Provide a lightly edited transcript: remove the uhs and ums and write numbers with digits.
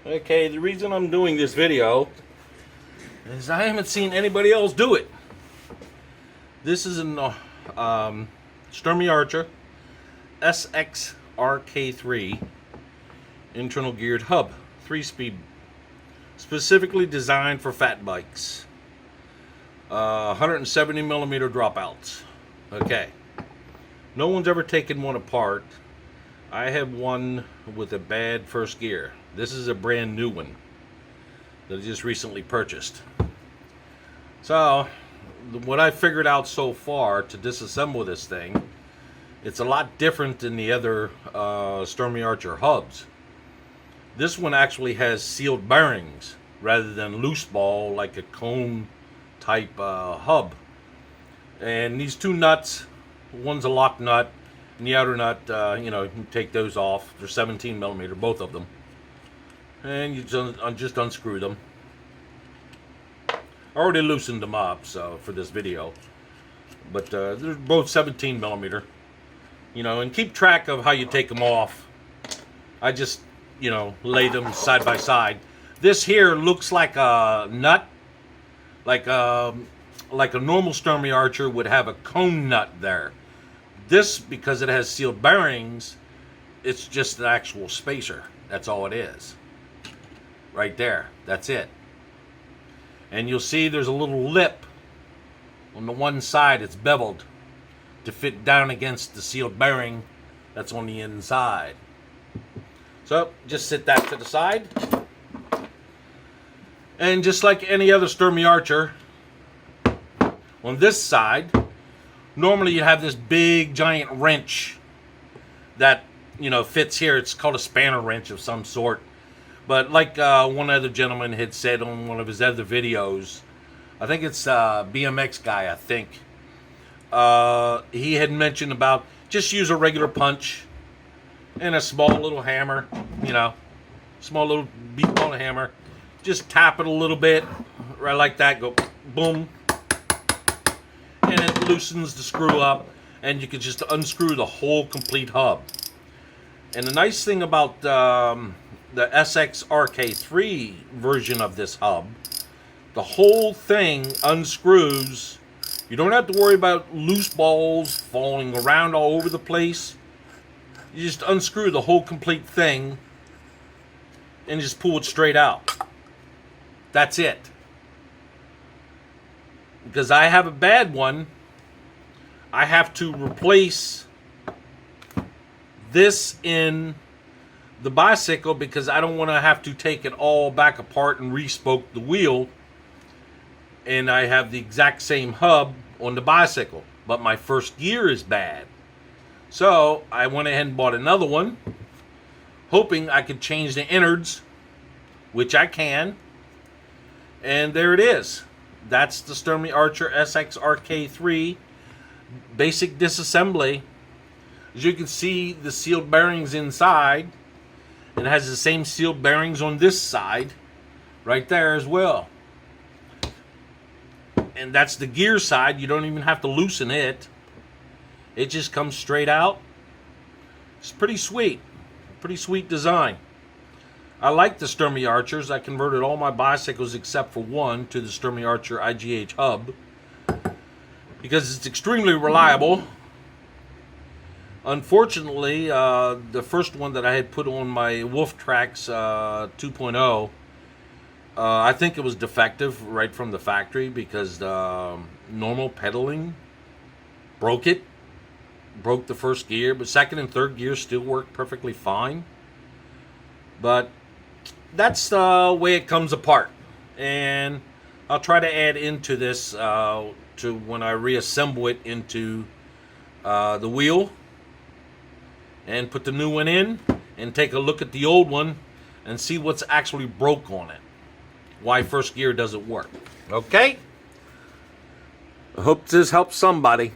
Okay, the reason I'm doing this video is I haven't seen anybody else do it. This is an Sturmey Archer SX RK3 internal geared hub, 3-speed, specifically designed for fat bikes. 170 millimeter dropouts. Okay, no one's ever taken one apart. I have one with a bad first gear. This is a brand new one that I just recently purchased. So what I figured out so far to disassemble this thing, it's a lot different than the other Sturmey Archer hubs. This one actually has sealed bearings rather than loose ball like a cone type hub. And these two nuts, one's a lock nut and the outer nut, you can take those off. They're 17 millimeter, both of them. And you just unscrew them. I already loosened them up for this video. But they're both 17 millimeter. And keep track of how you take them off. I just, lay them side by side. This here looks like a nut. Like a normal Sturmey Archer would have a cone nut there. This, because it has sealed bearings, it's just an actual spacer. That's all it is. Right there. That's it. And you'll see there's a little lip on the one side. It's beveled to fit down against the sealed bearing that's on the inside. So just sit that to the side. And just like any other Sturmey Archer, on this side, normally you have this big giant wrench that fits here. It's called a spanner wrench of some sort. But like one other gentleman had said on one of his other videos, I think it's BMX guy, I think. He had mentioned about just use a regular punch and a small little hammer, small little beat ball hammer. Just tap it a little bit, right like that, go boom. And it loosens the screw up, and you can just unscrew the whole complete hub. And the nice thing about the SX-RK3 version of this hub, the whole thing unscrews. You don't have to worry about loose balls falling around all over the place. You just unscrew the whole complete thing and just pull it straight out. That's it. Because I have a bad one, I have to replace this in the bicycle because I don't want to have to take it all back apart and re-spoke the wheel. And I have the exact same hub on the bicycle, but my first gear is bad. So I went ahead and bought another one, hoping I could change the innards, which I can. And there it is. That's the Sturmey Archer SX RK3 basic disassembly. As you can see, the sealed bearings inside. It has the same sealed bearings on this side, right there as well. And that's the gear side. You don't even have to loosen it. It just comes straight out. It's pretty sweet. Pretty sweet design. I like the Sturmey Archers. I converted all my bicycles except for one to the Sturmey Archer IGH hub because it's extremely reliable. Unfortunately, the first one that I had put on my Wolf Tracks 2.0, I think it was defective right from the factory because normal pedaling broke the first gear, but second and third gear still worked perfectly fine. But that's the way it comes apart, and I'll try to add into this to when I reassemble it into the wheel and put the new one in and take a look at the old one and see what's actually broke on it, why first gear doesn't work. Okay, I hope this helps somebody.